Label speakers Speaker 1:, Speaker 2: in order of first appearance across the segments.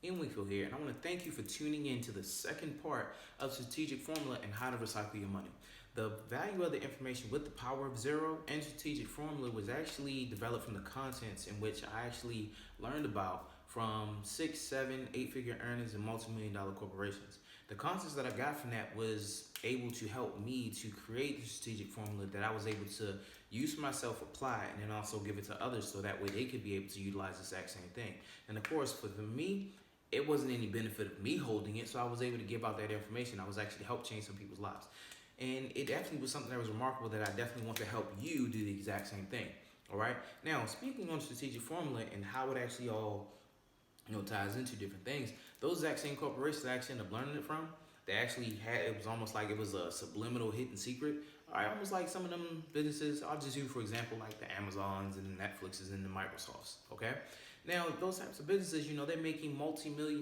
Speaker 1: Ian Wakefield here, and I want to thank you for tuning in to the second part of Strategic Formula and how to recycle your money. The value of the information with the power of zero and Strategic Formula was actually developed from the contents in which I actually learned about from 6, 7, 8-figure earners and multi-million dollar corporations. The concepts that I got from that was able to help me to create the strategic formula that I was able to use for myself, apply, and then also give it to others so that way they could be able to utilize the exact same thing. And of course, for me, it wasn't any benefit of me holding it, so I was able to give out that information. I was actually help change some people's lives. And it definitely was something that was remarkable that I definitely want to help you do the exact same thing. All right. Now, speaking on strategic formula and how it actually all ties into different things. Those exact same corporations I actually ended up learning it from, they actually had, it was almost like it was a subliminal hidden secret. All right, almost like some of them businesses, I'll just use for example, like the Amazons and the Netflixes and the Microsofts, okay? Now, those types of businesses, they're making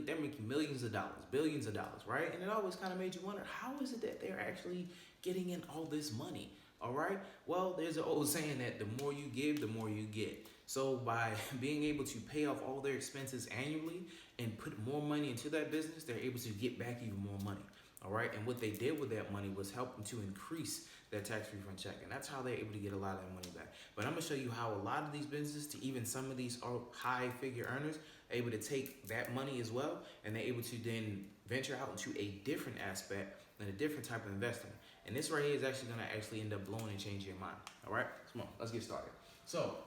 Speaker 1: they're making millions of dollars, billions of dollars, right? And it always kind of made you wonder, how is it that they're actually getting in all this money? All right. Well, there's an old saying that the more you give, the more you get. So by being able to pay off all their expenses annually and put more money into that business, they're able to get back even more money. All right. And what they did with that money was help them to increase their tax refund check. And that's how they're able to get a lot of that money back. But I'm going to show you how a lot of these businesses, to even some of these high figure earners, are able to take that money as well. And they're able to then venture out into a different aspect and a different type of investment. And this right here is actually going to actually end up blowing and changing your mind. All right, come on, let's get started. So,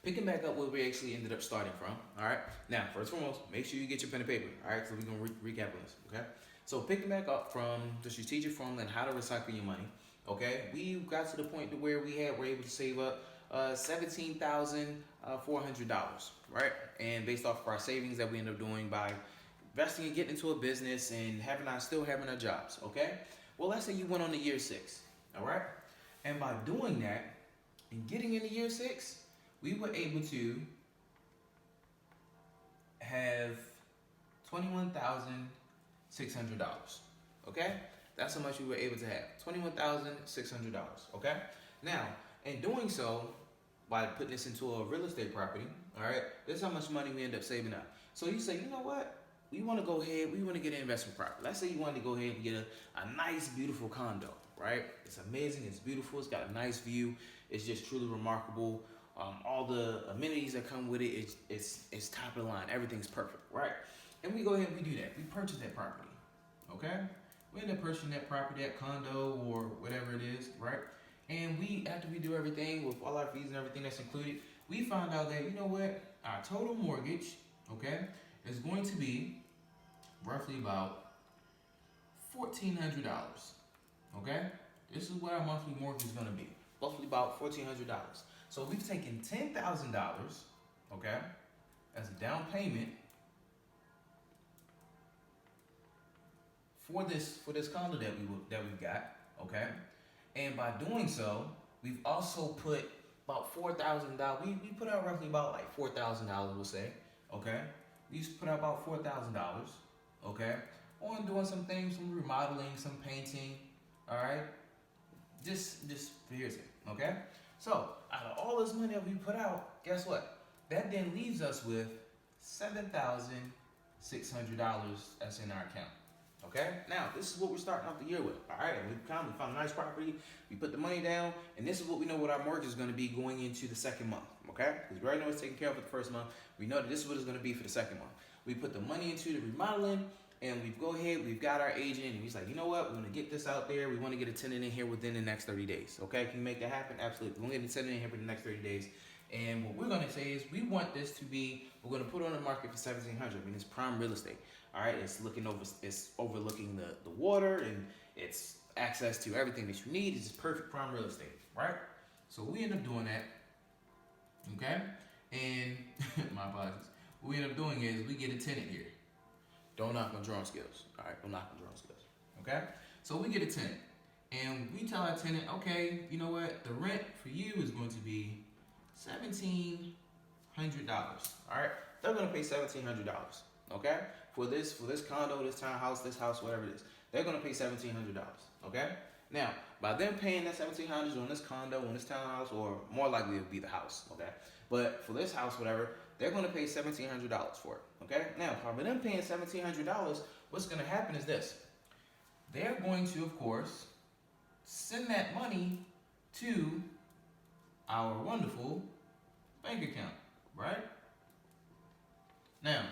Speaker 1: picking back up where we actually ended up starting from. All right, now first and foremost, make sure you get your pen and paper. All right, so we're gonna recap on this. Okay, so picking back up from the strategic formula and how to recycle your money. Okay, we got to the point to where we're able to save up $17,400, right? And based off of our savings that we end up doing by investing and getting into a business and still having our jobs. Okay. Well, let's say you went on to year 6, all right? And by doing that and getting into year 6, we were able to have $21,600, okay? That's how much we were able to have, $21,600, okay? Now, in doing so, by putting this into a real estate property, all right, this is how much money we end up saving up. So you say, you know what? We want to go ahead, we want to get an investment property. Let's say you wanted to go ahead and get a nice, beautiful condo, right? It's amazing, it's beautiful, it's got a nice view, it's just truly remarkable. All the amenities that come with it, it's top of the line, everything's perfect, right? And we go ahead and we do that. We purchase that property, okay? We end up purchasing that property, that condo, or whatever it is, right? And after we do everything with all our fees and everything that's included, we found out that, you know what, our total mortgage, okay, is going to be roughly about $1,400. Okay, this is what our monthly mortgage is going to be. Roughly about $1,400. So we've taken $10,000, okay, as a down payment for this condo that we've got. Okay, and by doing so, we've also put about $4,000. We put out roughly about like $4,000, we'll say. Okay. We used to put out about $4,000, okay, on doing some things, some remodeling, some painting, all right, just here's it, okay. So out of all this money that we put out, guess what? That then leaves us with $7,600 that's in our account. Okay, now this is what we're starting off the year with. All right, we found a nice property, we put the money down, and this is what we know what our mortgage is going to be going into the second month. Okay, because we already know it's taken care of for the first month. We know that this is what it's going to be for the second month. We put the money into the remodeling, and we've got our agent, and he's like, you know what, we're going to get this out there. We want to get a tenant in here within the next 30 days. Okay, can you make that happen? Absolutely. We're going to get a tenant in here for the next 30 days. And what we're going to say is we're going to put it on the market for $1,700. I mean, it's prime real estate. All right, it's overlooking the water, and it's access to everything that you need. It's just perfect prime real estate, right? So we end up doing that, okay? And my apologies. What we end up doing is we get a tenant here. Don't knock on drawing skills. All right, don't knock on drawing skills. Okay? So we get a tenant, and we tell our tenant, okay, you know what? The rent for you is going to be $1,700. All right, they're going to pay $1,700. Okay, for this condo, this townhouse, this house, whatever it is, they're going to pay $1,700. Okay. Now, By them paying that $1,700 on this condo, on this townhouse, or more likely it'll be the house, okay? But for this house, whatever, they're gonna pay $1,700 for it, okay? Now, by them paying $1,700, what's gonna happen is this. They're going to, of course, send that money to our wonderful bank account, right? Now,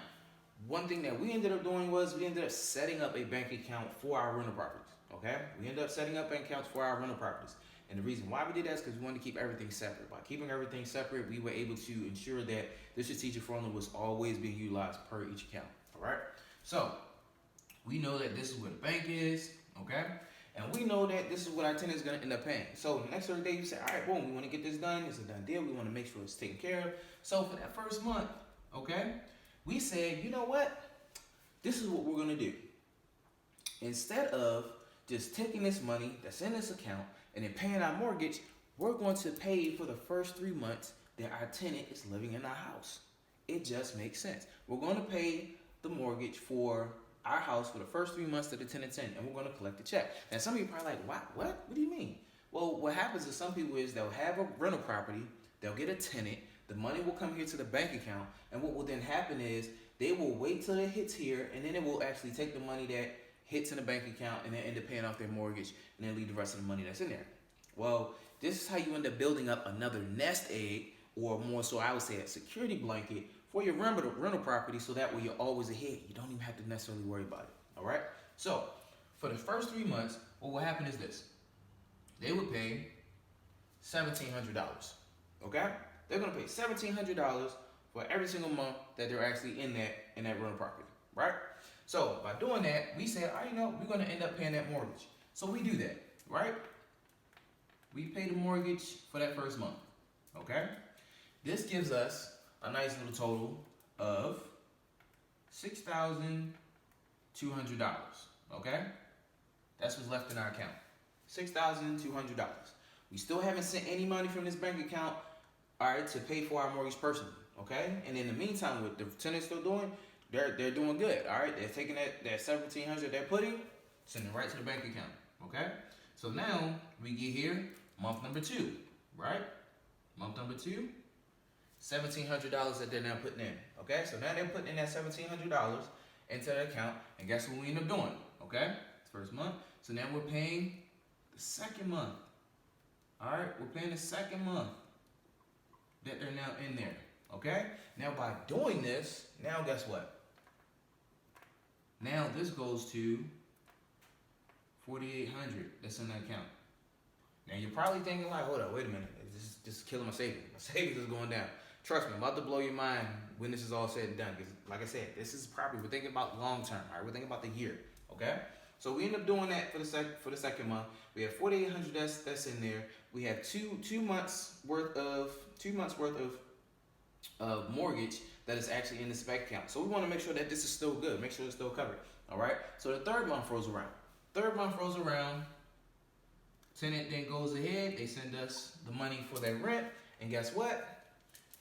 Speaker 1: one thing that we ended up doing was we ended up setting up a bank account for our rental properties, okay? We ended up setting up bank accounts for our rental properties. And the reason why we did that is because we wanted to keep everything separate. By keeping everything separate, we were able to ensure that the strategic formula was always being utilized per each account, all right? So, we know that this is where the bank is, okay? And we know that this is what our tenant is going to end up paying. So the next 30 days, you say, all right, boom, we want to get this done. It's a done deal. We want to make sure it's taken care of. So for that first month, okay, we said, you know what? This is what we're going to do. Instead of just taking this money that's in this account and then paying our mortgage, we're going to pay for the first 3 months that our tenant is living in our house. It just makes sense. We're going to pay the mortgage for our house for the first 3 months that the tenant's in, and we're going to collect the check. Now, some of you are probably like, what? What do you mean? Well, what happens to some people is they'll have a rental property, they'll get a tenant, the money will come here to the bank account, and what will then happen is they will wait till it hits here, and then it will actually take the money that hits in the bank account and then end up paying off their mortgage, and then leave the rest of the money that's in there. Well, this is how you end up building up another nest egg, or more so I would say a security blanket for your rental property, so that way you're always ahead. You don't even have to necessarily worry about it, all right? So, for the first 3 months, what will happen is this. They would pay $1,700, okay? They're gonna pay $1,700 for every single month that they're actually in that rental property, right? So, by doing that, we said, all right, we're gonna end up paying that mortgage. So we do that, right? We pay the mortgage for that first month, okay? This gives us a nice little total of $6,200, okay? That's what's left in our account, $6,200. We still haven't sent any money from this bank account, all right, to pay for our mortgage personally, okay? And in the meantime, what the tenant's still doing, they're doing good, all right? They're taking that $1,700 they're putting, sending it right to the bank account, okay? So now we get here, month number 2, right? Month number 2. $1,700 that they're now putting in, okay? So now they're putting in that $1,700 into the account, and guess what we end up doing, okay? First month. So now we're paying the second month, all right? We're paying the second month that they're now in there, okay? Now by doing this, now guess what? Now this goes to $4,800 that's in that account. Now you're probably thinking like, hold up, wait a minute, this is killing my savings. My savings is going down. Trust me, I'm about to blow your mind when this is all said and done. Because, like I said, this is property. We're thinking about long term. All right, we're thinking about the year. Okay, so we end up doing that for the second month. We have $4,800 that's in there. We have two months worth of mortgage that is actually in this bank account. So we want to make sure that this is still good. Make sure it's still covered. All right. So the third month rolls around. Tenant then goes ahead. They send us the money for their rent, and guess what?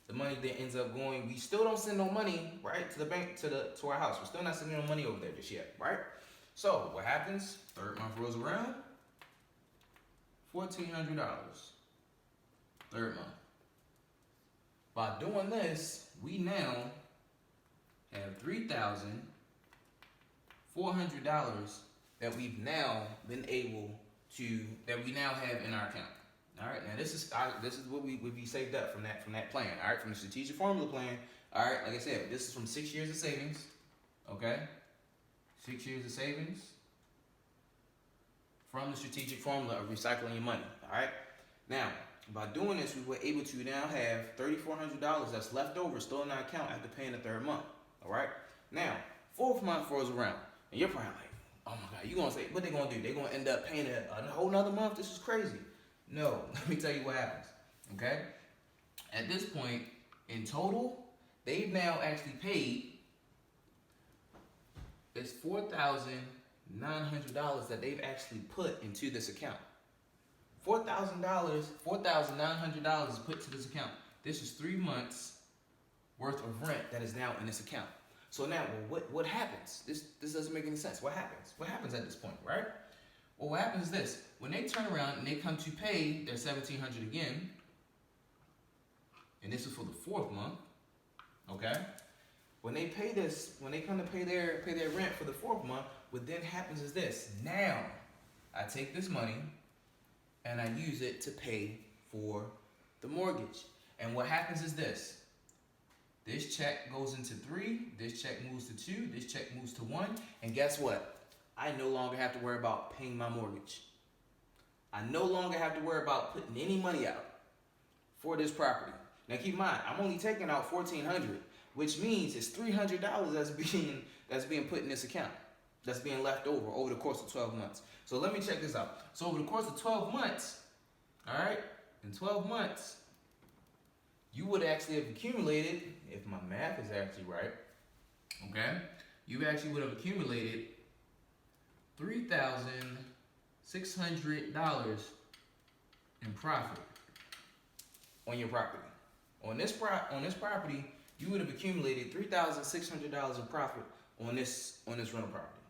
Speaker 1: The money that ends up going, we still don't send no money, right, to the bank, to our house. We're still not sending no money over there just yet, right? So what happens? Third month rolls around, $1,400. Third month. By doing this, we now have $3,400 that we've now been able to, that we now have in our account. All right, now this is what we saved up from that plan. All right, from the strategic formula plan. All right, like I said, this is from 6 years of savings. Okay, 6 years of savings from the strategic formula of recycling your money. All right, now by doing this, we were able to now have $3,400 that's left over still in our account after paying the third month. All right, now fourth month rolls around, and you're probably like, oh my God, you gonna say what they gonna do? They gonna end up paying a whole nother month? This is crazy. No, let me tell you what happens, okay? At this point, in total, they've now actually paid, it's $4,900 that they've actually put into this account. $4,900 is put to this account. This is 3 months worth of rent that is now in this account. So now, what happens? This doesn't make any sense. What happens? What happens at this point, right? Well, what happens is this. When they turn around and they come to pay their $1,700 again, and this is for the 4th month, okay? When they pay this, when they come to pay their rent for the 4th month, what then happens is this. Now, I take this money and I use it to pay for the mortgage. And what happens is this. This check goes into 3, this check moves to 2, this check moves to 1, and guess what? I no longer have to worry about paying my mortgage. I no longer have to worry about putting any money out for this property. Now keep in mind, I'm only taking out $1,400, which means it's $300 that's being put in this account, that's being left over the course of 12 months. So let me check this out. So over the course of 12 months, all right, in 12 months, you would actually have accumulated, if my math is actually right, okay, you actually would have accumulated $3,600 in profit on your property. On this property, you would have accumulated $3,600 in profit on this rental property.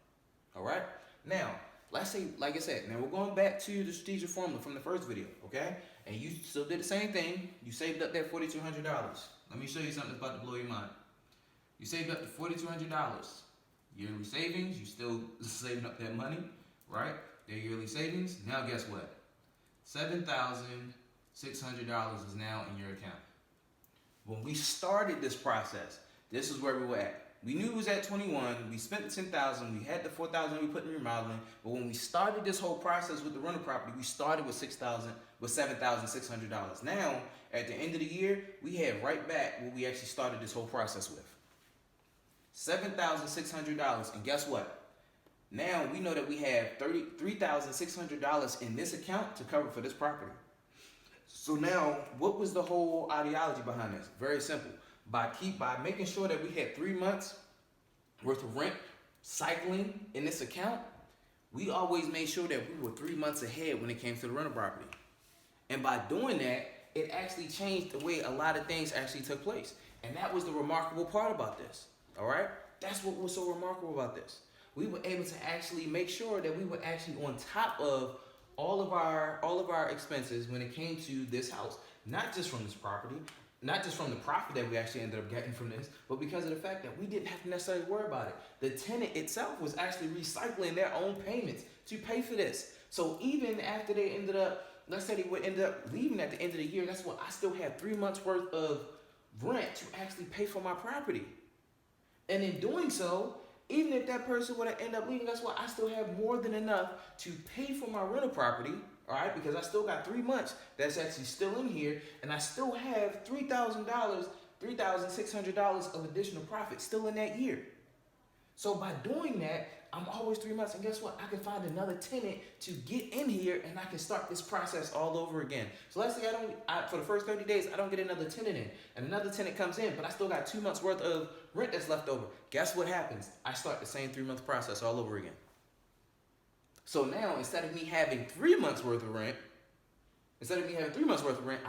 Speaker 1: All right. Now, let's say, like I said, now we're going back to the strategic formula from the first video, okay? And you still did the same thing. You saved up that $4,200. Let me show you something that's about to blow your mind. You saved up to $4,200. Yearly savings, you still saving up that money, right? Their yearly savings. Now guess what? $7,600 is now in your account. When we started this process, this is where we were at. We knew it was at 21. We spent the $10,000. We had the $4,000 we put in remodeling. But when we started this whole process with the rental property, we started with $7,600. Now, at the end of the year, we had right back what we actually started this whole process with. $7,600. And guess what? Now we know that we have $3,600 in this account to cover for this property. So now, what was the whole ideology behind this? Very simple. By making sure that we had 3 months worth of rent cycling in this account, we always made sure that we were 3 months ahead when it came to the rental property. And by doing that, it actually changed the way a lot of things actually took place. And that was the remarkable part about this. All right? That's what was so remarkable about this. We were able to actually make sure that we were actually on top of all of our expenses when it came to this house, not just from this property, not just from the profit that we actually ended up getting from this, but because of the fact that we didn't have to necessarily worry about it. The tenant itself was actually recycling their own payments to pay for this. So even after they ended up, let's say they would end up leaving at the end of the year, that's what I still had 3 months worth of rent to actually pay for my property. And in doing so, even if that person would have ended up leaving, that's why I still have more than enough to pay for my rental property, all right? Because I still got 3 months that's actually still in here, and I still have $3,600 of additional profit still in that year. So by doing that, I'm always 3 months, and guess what? I can find another tenant to get in here, and I can start this process all over again. So let's say for the first 30 days, I don't get another tenant in, and another tenant comes in, but I still got 2 months worth of rent that's left over. Guess what happens? I start the same 3 month process all over again. So now, instead of me having 3 months worth of rent, I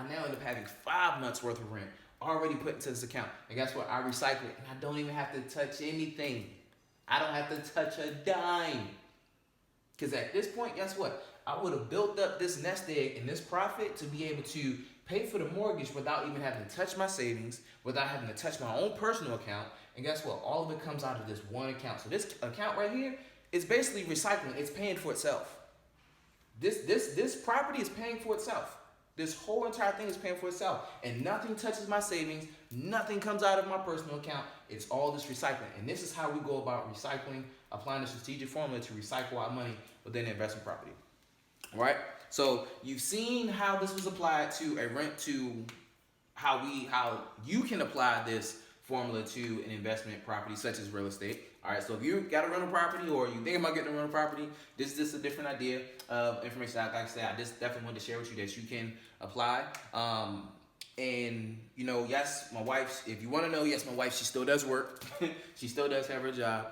Speaker 1: now end up having 5 months worth of rent already put into this account. And guess what? I recycle it, and I don't even have to touch anything. I don't have to touch a dime. Because at this point, guess what? I would have built up this nest egg and this profit to be able to pay for the mortgage without even having to touch my savings, without having to touch my own personal account. And guess what? All of it comes out of this one account. So this account right here is basically recycling. It's paying for itself. This property is paying for itself. This whole entire thing is paying for itself. And nothing touches my savings. Nothing comes out of my personal account. It's all this recycling. And this is how we go about recycling, applying the strategic formula to recycle our money within the investment property. All right? So you've seen how this was applied to a rent, to how you can apply this formula to an investment property such as real estate. All right, so if you got a rental property or you think about getting a rental property, this is just a different idea of information. Like I said, I just definitely wanted to share with you that you can apply. And, you know, yes, my wife, if you want to know, yes, my wife, she still does work. She still does have her job.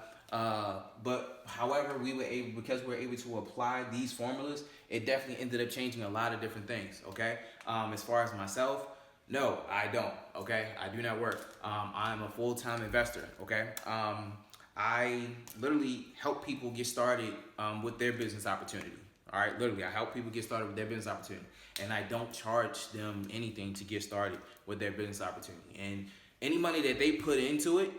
Speaker 1: But however, because we're able to apply these formulas, it definitely ended up changing a lot of different things, okay? As far as myself, no, I don't, okay? I do not work. I'm a full-time investor, okay? I literally help people get started with their business opportunity, All right, literally, I help people get started with their business opportunity, and I don't charge them anything to get started with their business opportunity. And any money that they put into it,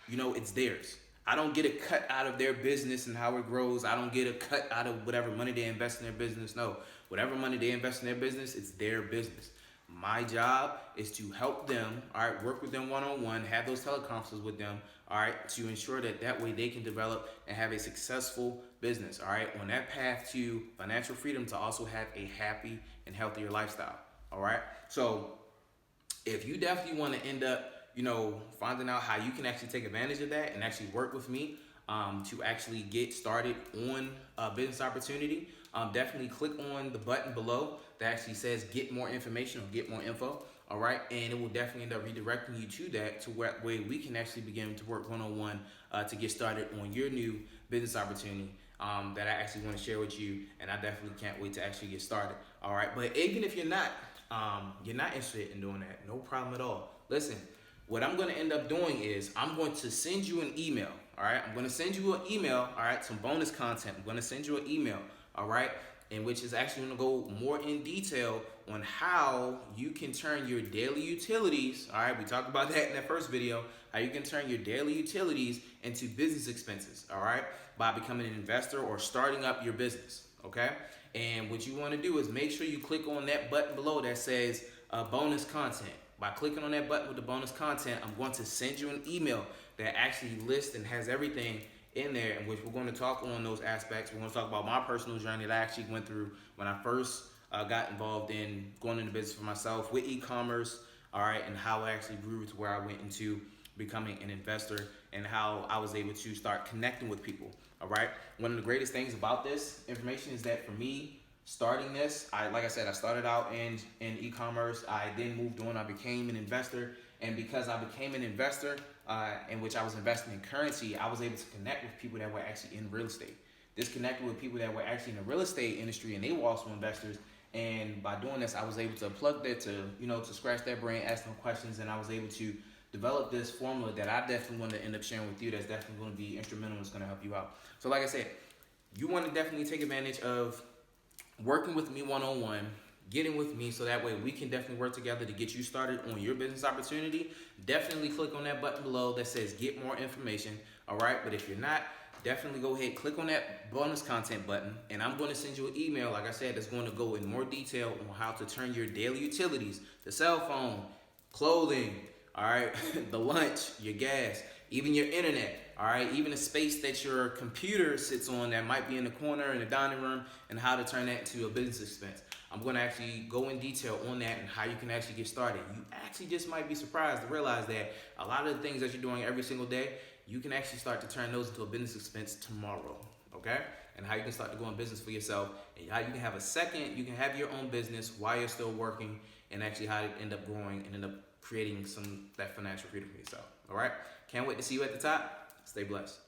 Speaker 1: it's theirs. I don't get a cut out of their business and how it grows. I don't get a cut out of whatever money they invest in their business. No, whatever money they invest in their business, it's their business. My job is to help them, all right, work with them one-on-one, have those teleconferences with them, all right, to ensure that way they can develop and have a successful business, all right, on that path to financial freedom, to also have a happy and healthier lifestyle, all right? So if you definitely want to end up, finding out how you can actually take advantage of that and actually work with me to actually get started on a business opportunity, definitely click on the button below that actually says get more information or get more info. All right, and it will definitely end up redirecting you to that, to where we can actually begin to work one-on-one to get started on your new business opportunity that I actually want to share with you, and I definitely can't wait to actually get started. All right, but even if you're not interested in doing that, no problem at all. Listen, what I'm going to end up doing is I'm going to send you an email. All right, I'm going to send you an email. All right, some bonus content. I'm going to send you an email. All right, in which is actually going to go more in detail on how you can turn your daily utilities. All right, we talked about that in that first video. How you can turn your daily utilities into business expenses. All right, by becoming an investor or starting up your business. Okay, and what you want to do is make sure you click on that button below that says bonus content. By clicking on that button with the bonus content, I'm going to send you an email that actually lists and has everything in there, in which we're going to talk on those aspects. We're going to talk about my personal journey that I actually went through when I first got involved in going into business for myself with e-commerce, all right, and how I actually grew to where I went into becoming an investor and how I was able to start connecting with people, all right? One of the greatest things about this information is that for me, starting this, like I said, I started out in e-commerce. I then moved on. I became an investor, and because I became an investor, in which I was investing in currency, I was able to connect with people that were actually in real estate. Disconnected with people that were actually in the real estate industry, and they were also investors. And by doing this, I was able to plug that to scratch their brain, ask them questions, and I was able to develop this formula that I definitely want to end up sharing with you. That's definitely going to be instrumental. It's going to help you out. So, like I said, you want to definitely take advantage of working with me one-on-one, getting with me, so that way we can definitely work together to get you started on your business opportunity. Definitely click on that button below that says get more information, all right? But if you're not, definitely go ahead, click on that bonus content button, and I'm going to send you an email, like I said, that's going to go in more detail on how to turn your daily utilities, the cell phone, clothing, all right, the lunch, your gas, even your internet, all right, even the space that your computer sits on that might be in the corner in the dining room, and how to turn that into a business expense. I'm going to actually go in detail on that and how you can actually get started. You actually just might be surprised to realize that a lot of the things that you're doing every single day, you can actually start to turn those into a business expense tomorrow, okay? And how you can start to go in business for yourself, and how you can have you can have your own business while you're still working, and actually how to end up growing and end up creating that financial freedom for yourself, all right? Can't wait to see you at the top. Stay blessed.